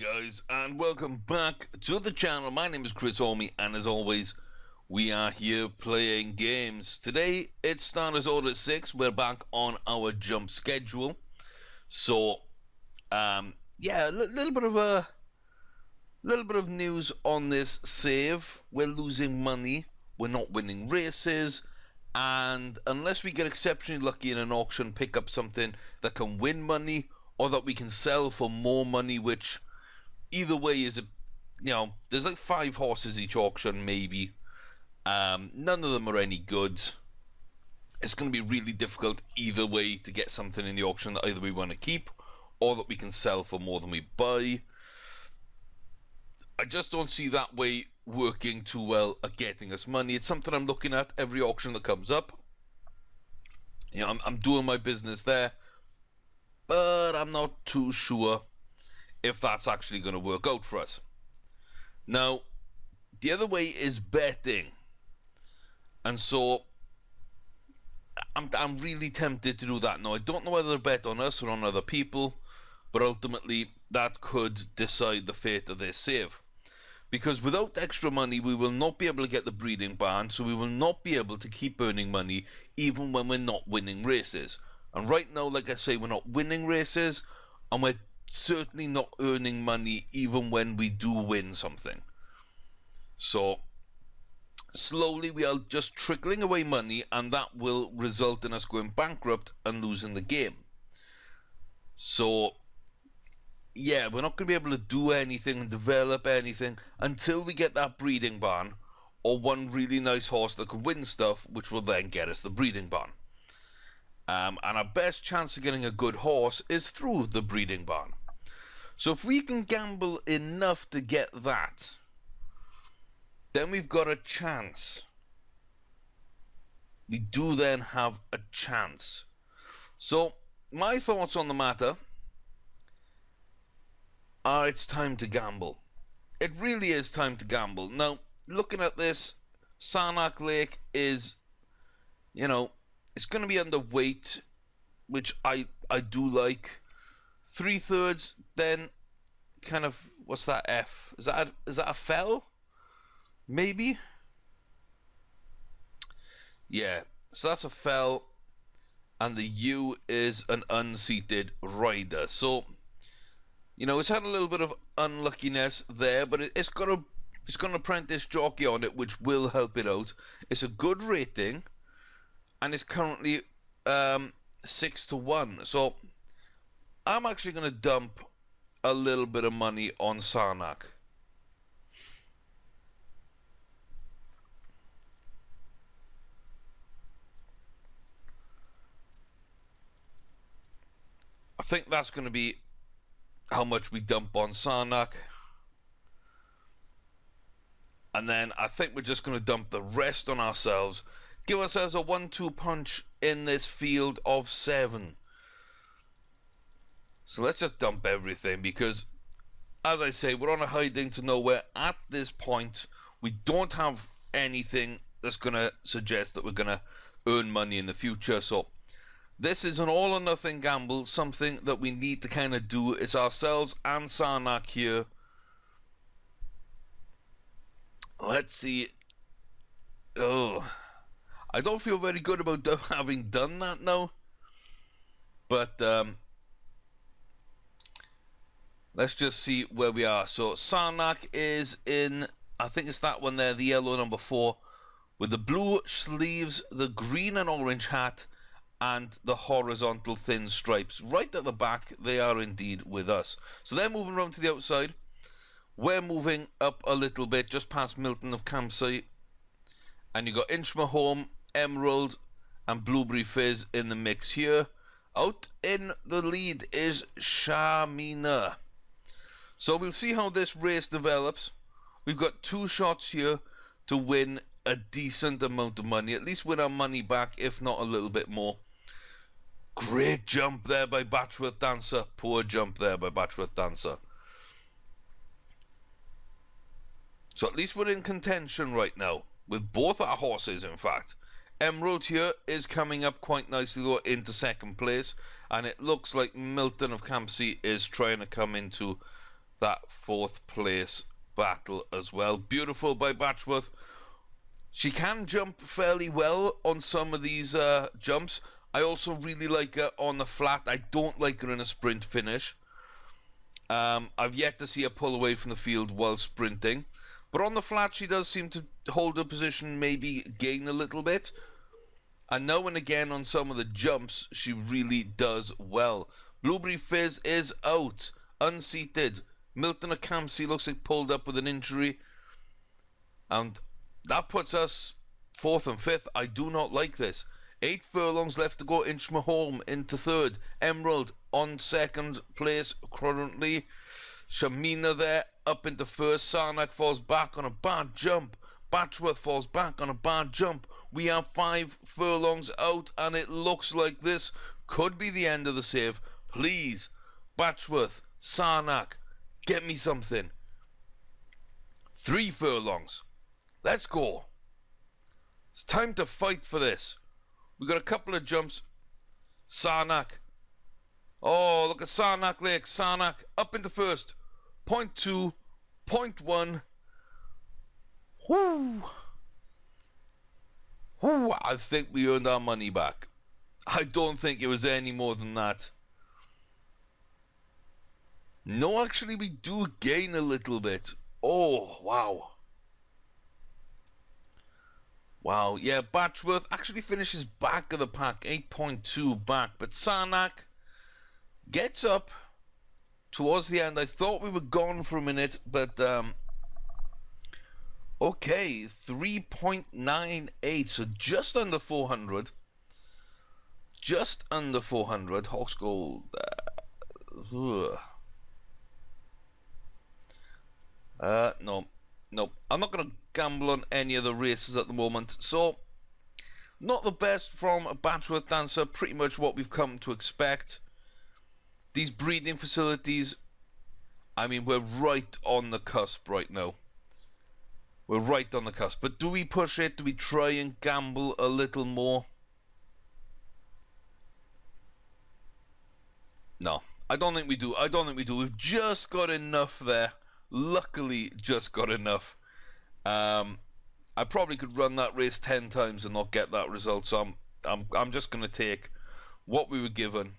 guys, and welcome back to the channel. My name is Chris Holme, and as always, we are here playing games. Today, it's Starters Order 6. We're back on our jump schedule. So, yeah, a little bit of news on this save. We're losing money. We're not winning races. And unless we get exceptionally lucky in an auction, pick up something that can win money, or that we can sell for more money, which either way is, there's like 5 horses each auction, maybe. None of them are any good. It's going to be really difficult either way to get something in the auction that either we want to keep or that we can sell for more than we buy. I just don't see that way working too well at getting us money. It's something I'm looking at every auction that comes up. I'm doing my business there, but I'm not too sure if that's actually going to work out for us. Now, the other way is betting. And so, I'm really tempted to do that. Now, I don't know whether to bet on us or on other people, but ultimately, that could decide the fate of this save. Because without extra money, we will not be able to get the breeding barn, so we will not be able to keep earning money even when we're not winning races. And right now, like I say, we're not winning races, and we're certainly not earning money even when we do win something. So, slowly we are just trickling away money, and that will result in us going bankrupt and losing the game. So, yeah, we're not going to be able to do anything and develop anything until we get that breeding barn, or one really nice horse that can win stuff, which will then get us the breeding barn. And our best chance of getting a good horse is through the breeding barn. So if we can gamble enough to get that, then we've got a chance. We do then have a chance. So my thoughts on the matter are it's time to gamble. It really is time to gamble. Now, looking at this, Sarnak Lake is, it's going to be underweight, which I do like. 3/3, then kind of, what's that F? Is that a fell? Maybe? Yeah, so that's a fell, and the U is an unseated rider. So, it's had a little bit of unluckiness there, but it's got an apprentice jockey on it, which will help it out. It's a good rating, and it's currently 6-1. So I'm actually going to dump a little bit of money on Sarnak. I think that's going to be how much we dump on Sarnak. And then I think we're just going to dump the rest on ourselves. Give ourselves a 1-2 punch in this field of 7. So let's just dump everything, because, as I say, we're on a hiding to nowhere at this point. We don't have anything that's going to suggest that we're going to earn money in the future. So this is an all or nothing gamble, something that we need to kind of do. It's ourselves and Sarnak here. Let's see. Oh, I don't feel very good about having done that now. But let's just see where we are. So Sarnak is in, I think it's that one there, the yellow number 4, with the blue sleeves, the green and orange hat, and the horizontal thin stripes. Right at the back, they are indeed with us. So they're moving around to the outside. We're moving up a little bit, just past Milton of Campsie. And you got Inchmahome, Emerald, and Blueberry Fizz in the mix here. Out in the lead is Shamina. So we'll see how this race develops. We've got 2 shots here to win a decent amount of money. At least win our money back, if not a little bit more. Great jump there by Batchworth Dancer. Poor jump there by Batchworth Dancer. So at least we're in contention right now, with both our horses, in fact. Emerald here is coming up quite nicely though into 2nd place, and it looks like Milton of Campsie is trying to come into that 4th place battle as well. Beautiful by Batchworth. She can jump fairly well on some of these jumps. I also really like her on the flat. I don't like her in a sprint finish. I've yet to see her pull away from the field while sprinting. But on the flat, she does seem to hold her position, maybe gain a little bit. And now and again on some of the jumps, she really does well. Blueberry Fizz is out, unseated. Milton Akamsi looks like pulled up with an injury. And that puts us 4th and 5th. I do not like this. 8 furlongs left to go. Inch Mahome into 3rd. Emerald on 2nd place currently. Shamina there up into 1st. Sarnak falls back on a bad jump. Batchworth falls back on a bad jump. We have 5 furlongs out, and it looks like this could be the end of the save. Please, Batchworth, Sarnak, get me something. 3 furlongs. Let's go. It's time to fight for this. We got a couple of jumps. Sarnak. Oh, look at Sarnak Lake. Sarnak up into 1st. 0.2, 0.1. Whoo. Whoo. I think we earned our money back. I don't think it was any more than that. No, actually, we do gain a little bit. Oh, wow. Wow, yeah, Batchworth actually finishes back of the pack, 8.2 back. But Sarnak gets up towards the end. I thought we were gone for a minute, but okay, 3.98, so just under 400. Just under 400. Hawks Gold. No. Nope. I'm not going to gamble on any of the races at the moment. So, not the best from a Batchworth dancer. Pretty much what we've come to expect. These breeding facilities, I mean, we're right on the cusp right now. We're right on the cusp. But do we push it? Do we try and gamble a little more? No, I don't think we do. I don't think we do. We've just got enough there. Luckily, just got enough. I probably could run that race 10 times and not get that result. So I'm just going to take what we were given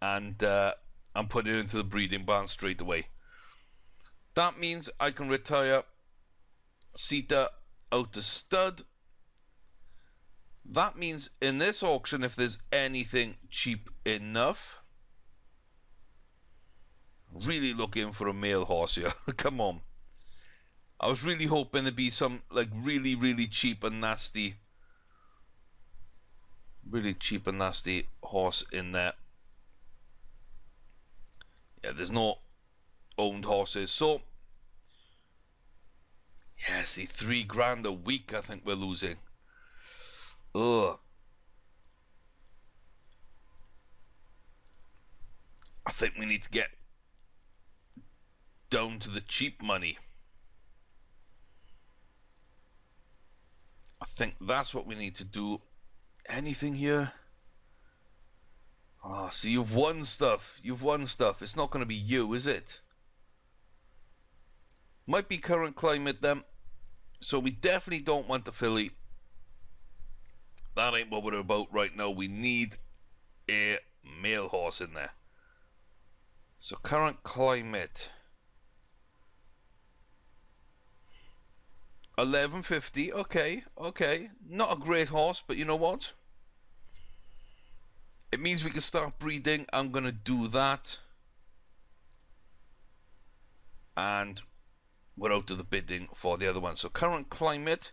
and put it into the breeding barn straight away. That means I can retire Sita out to stud. That means in this auction, if there's anything cheap enough, really looking for a male horse here. Come on. I was really hoping there'd be some like really, really cheap and nasty horse in there. Yeah, there's no owned horses. So, yeah, see, $3,000 a week I think we're losing. Ugh. I think we need to get down to the cheap money. I think that's what we need to do. Anything here? Oh, so you've won stuff. You've won stuff. It's not going to be you, is it? Might be current climate then. So we definitely don't want the filly. That ain't what we're about right now. We need a male horse in there. So current climate. 1150. Okay, okay. Not a great horse, but you know what? It means we can start breeding. I'm going to do that. And we're out of the bidding for the other one. So current climate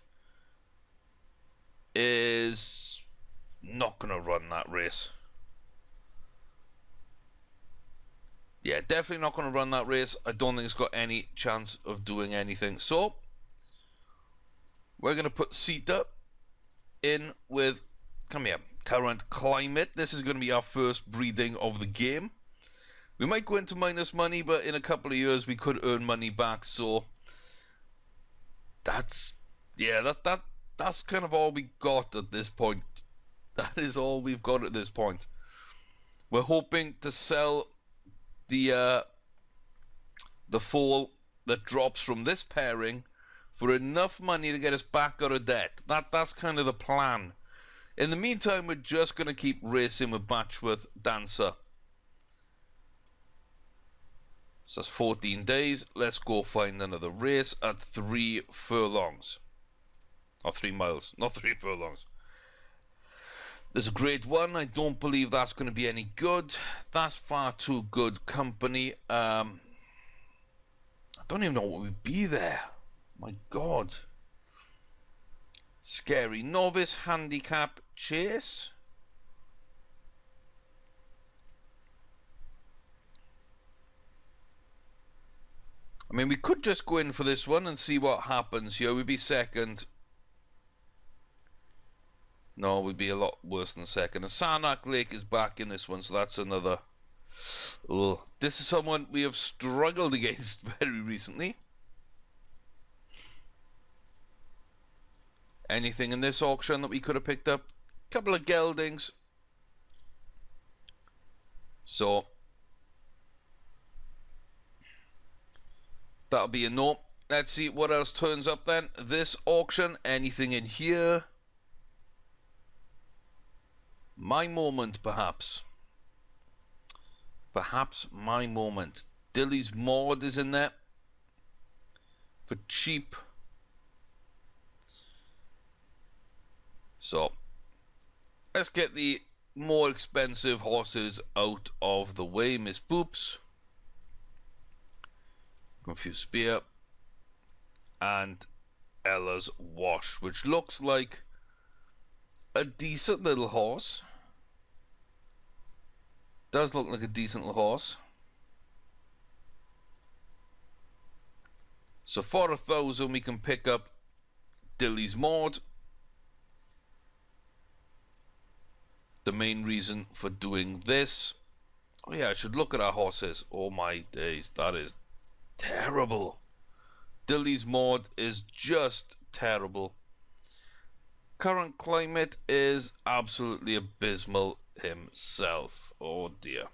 is not going to run that race. Yeah, definitely not going to run that race. I don't think it's got any chance of doing anything. So, we're going to put Sita in with, come here, current climate. This is going to be our first breeding of the game. We might go into minus money, but in a couple of years we could earn money back. So, that's, yeah, that's kind of all we got at this point. That is all we've got at this point. We're hoping to sell the the fall that drops from this pairing for enough money to get us back out of debt. That's kind of the plan. In the meantime, we're just going to keep racing with Batchworth Dancer. So that's 14 days. Let's go find another race at 3 furlongs. Or 3 miles, not 3 furlongs. There's a grade 1. I don't believe that's going to be any good. That's far too good company. I don't even know what would be there. My God. Scary Novice, Handicap, Chase. I mean, we could just go in for this one and see what happens here. We'd be second. No, we'd be a lot worse than second. And Sarnak Lake is back in this one, so that's another. Ugh. This is someone we have struggled against very recently. Anything in this auction that we could have picked up? A couple of geldings. So that'll be a no. Let's see what else turns up then. This auction, anything in here? My moment, perhaps. Perhaps my moment. Dilly's Maud is in there. For cheap. So, let's get the more expensive horses out of the way, Miss Boops. Confused Spear. And Ella's Wash, which looks like a decent little horse. Does look like a decent little horse. So for 1,000 we can pick up Dilly's Maud. The main reason for doing this. Oh yeah, I should look at our horses. Oh my days, that is terrible. Dilly's Maud is just terrible. Current Climate is absolutely abysmal himself. Oh dear.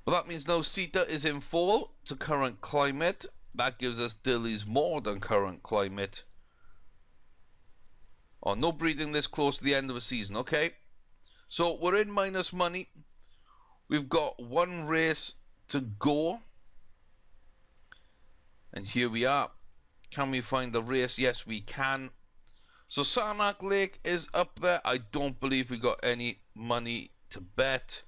But that means no Sita is in fall to Current Climate. That gives us Dilly's Maud on Current Climate. Oh, no breeding this close to the end of a season. Okay. So we're in minus money. We've got one race to go. And here we are. Can we find the race? Yes, we can. So Sarnak Lake is up there. I don't believe we got any money to bet.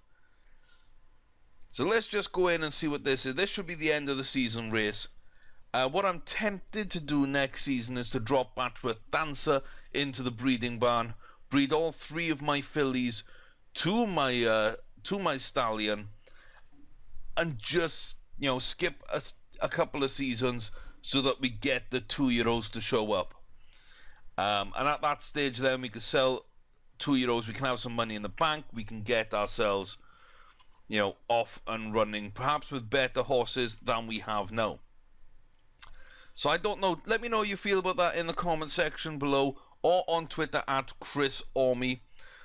So let's just go in and see what this is. This should be the end of the season race. What I'm tempted to do next season is to drop Batchworth Dancer into the breeding barn. Breed all 3 of my fillies to my stallion. And just, you know, skip a couple of seasons so that we get the 2-year-olds to show up. And at that stage then we can sell 2-year-olds. We can have some money in the bank. We can get ourselves, you know, off and running. Perhaps with better horses than we have now. So I don't know. Let me know how you feel about that in the comment section below. Or on Twitter at ChrisArmy.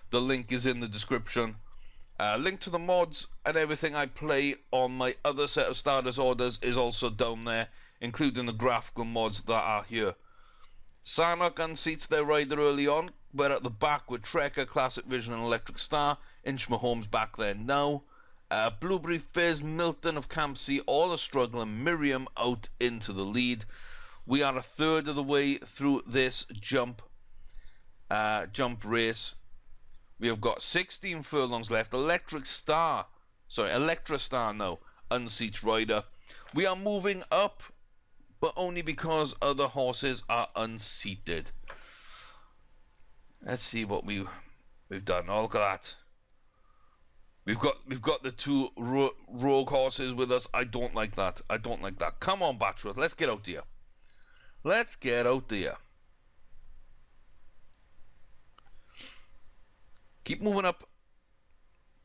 The link is in the description. Link to the mods and everything I play on my other set of starters orders is also down there, including the graphical mods that are here. Sarnak unseats their rider early on. We're at the back with Trekker, Classic Vision and Electric Star. Inchmahome's back there now. Blueberry Fizz, Milton of Campsie, all are struggling. Miriam out into the lead. We are a third of the way through this jump race. We have got 16 furlongs left. Electra Star now unseats rider. We are moving up, but only because other horses are unseated. Let's see what we've done. Oh, look at that. We've got the 2 rogue horses with us. I don't like that. I don't like that. Come on, Batchworth. Let's get out here. Let's get out there. Keep moving up.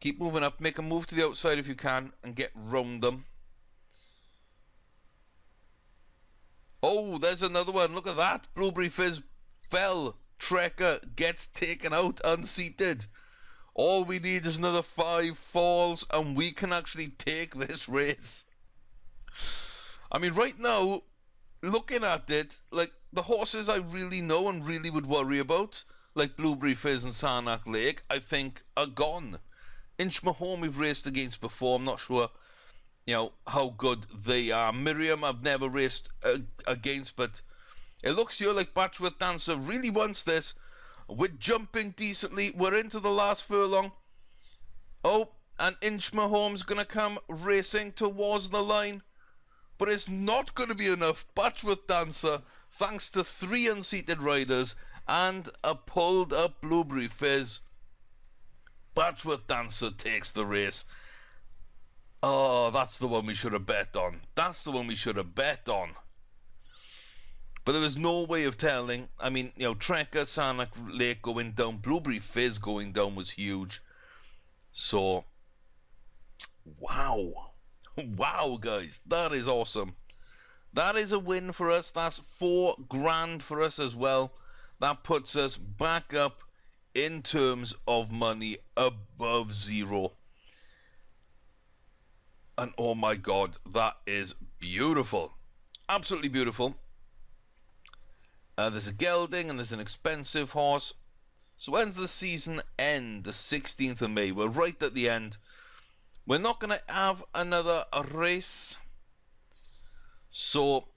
Keep moving up. Make a move to the outside if you can and get round them. Oh, there's another one. Look at that. Blueberry Fizz fell. Trekker gets taken out, unseated. All we need is another 5 falls and we can actually take this race. I mean, right now, looking at it, like, the horses I really know and really would worry about, like Blueberry Fizz and Sarnak Lake, I think are gone. Inchmahome we've raced against before. I'm not sure, how good they are. Miriam I've never raced against, but it looks here like Batchworth Dancer really wants this. We're jumping decently. We're into the last furlong. Oh, and Inchmahome's going to come racing towards the line. But it's not going to be enough. Batchworth Dancer, thanks to 3 unseated riders and a pulled up Blueberry Fizz, Batchworth Dancer takes the race. Oh, that's the one we should have bet on. That's the one we should have bet on. But there was no way of telling. I mean, Trekker, Sarnak Lake going down, Blueberry Fizz going down was huge. So, wow. Wow, guys. That is awesome. That is a win for us. That's $4,000 for us as well. That puts us back up in terms of money above zero. And oh my god, that is beautiful. Absolutely beautiful. There's a gelding and there's an expensive horse. So when's the season end? The 16th of May. We're right at the end. We're not going to have another race. So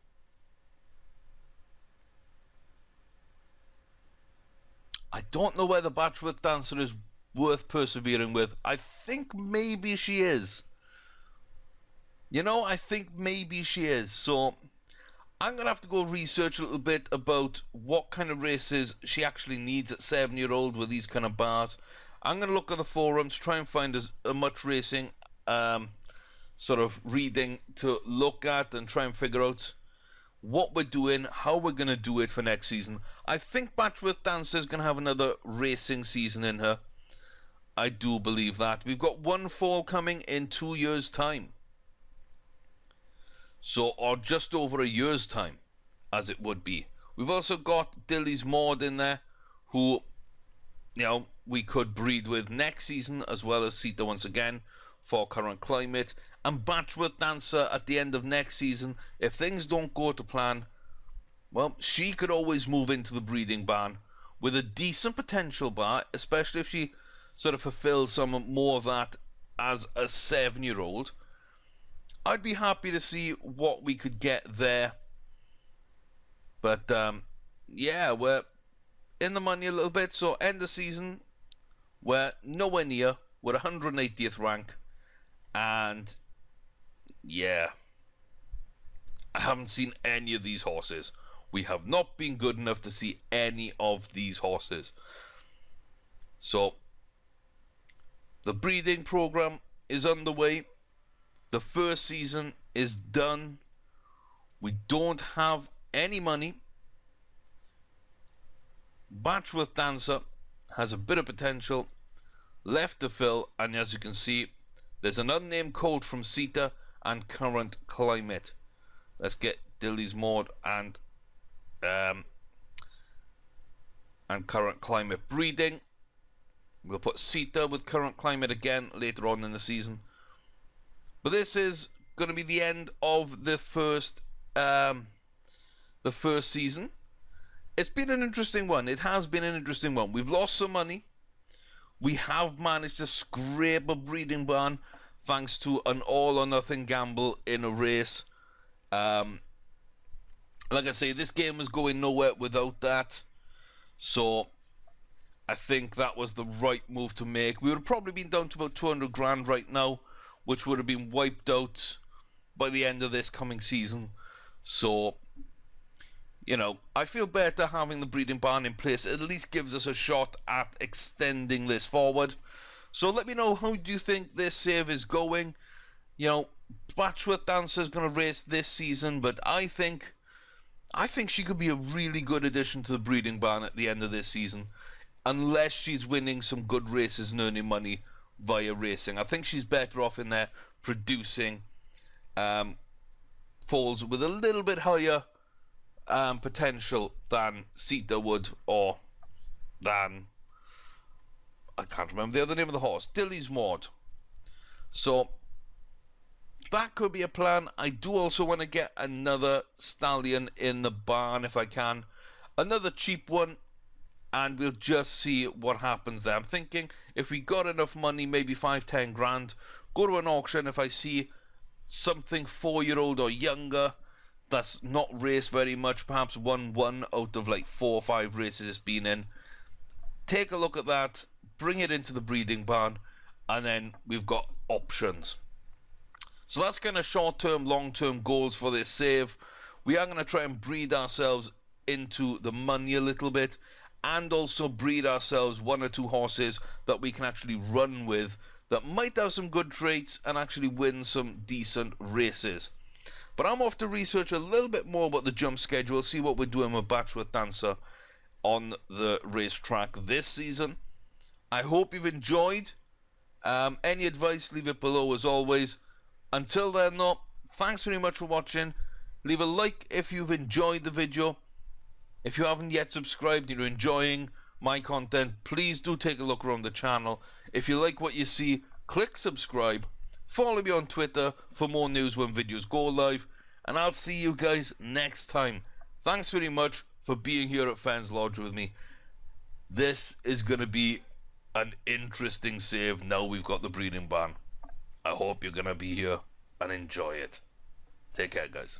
I don't know whether Batchworth Dancer is worth persevering with. I think maybe she is. I think maybe she is. So I'm going to have to go research a little bit about what kind of races she actually needs at 7-year-old with these kind of bars. I'm going to look on the forums, try and find as much racing sort of reading to look at and try and figure out what we're doing, how we're going to do it for next season. I think Batchworth Dancer is going to have another racing season in her. I do believe that. We've got one fall coming in 2 years' time. So, or just over a year's time, as it would be. We've also got Dilly's Maud in there, who, we could breed with next season, as well as Sita once again for Current Climate. And Batchworth Dancer at the end of next season, if things don't go to plan, well, she could always move into the breeding barn with a decent potential bar, especially if she sort of fulfills some more of that as a 7-year-old. I'd be happy to see what we could get there. But, yeah, we're in the money a little bit. So, end of season, we're nowhere near. We're 180th rank. And, yeah, I haven't seen any of these horses. We have not been good enough to see any of these horses. So, the breeding program is underway. The first season is done. We don't have any money. Batchworth Dancer has a bit of potential left to fill, and as you can see, there's an unnamed colt from Sita and Current Climate. Let's get Dilly's Maud and Current Climate breeding. We'll put Sita with Current Climate again later on in the season. But this is going to be the end of the first season. It's been an interesting one. It has been an interesting one. We've lost some money. We have managed to scrape a breeding barn thanks to an all-or-nothing gamble in a race. Like I say, this game was going nowhere without that. So I think that was the right move to make. We would have probably been down to about 200 grand right now, which would have been wiped out by the end of this coming season. So, I feel better having the breeding barn in place. It at least gives us a shot at extending this forward. So let me know, how do you think this save is going? Batchworth Dancer is going to race this season, but I think she could be a really good addition to the breeding barn at the end of this season, unless she's winning some good races and earning money via racing. I think she's better off in there producing foals with a little bit higher potential than Sita would, or than I can't remember the other name of the horse. Dilly's Ward. So that could be a plan. I do also want to get another stallion in the barn if I can. Another cheap one. And we'll just see what happens there. I'm thinking if we got enough money, maybe 5-10 grand, go to an auction. If I see something 4-year-old or younger that's not raced very much, perhaps won one out of like 4 or 5 races it's been in, take a look at that, bring it into the breeding barn, and then we've got options. So that's kind of short-term, long-term goals for this save. We are going to try and breed ourselves into the money a little bit, and also breed ourselves 1 or 2 horses that we can actually run with that might have some good traits and actually win some decent races. But I'm off to research a little bit more about the jump schedule, see what we're doing with Batchworth Dancer on the racetrack this season. I hope you've enjoyed. Any advice, leave it below as always. Until then though, thanks very much for watching. Leave a like if you've enjoyed the video. If you haven't yet subscribed and you're enjoying my content, please do take a look around the channel. If you like what you see, click subscribe. Follow me on Twitter for more news when videos go live. And I'll see you guys next time. Thanks very much for being here at Fens Lodge with me. This is going to be an interesting save now we've got the breeding barn. I hope you're going to be here and enjoy it. Take care, guys.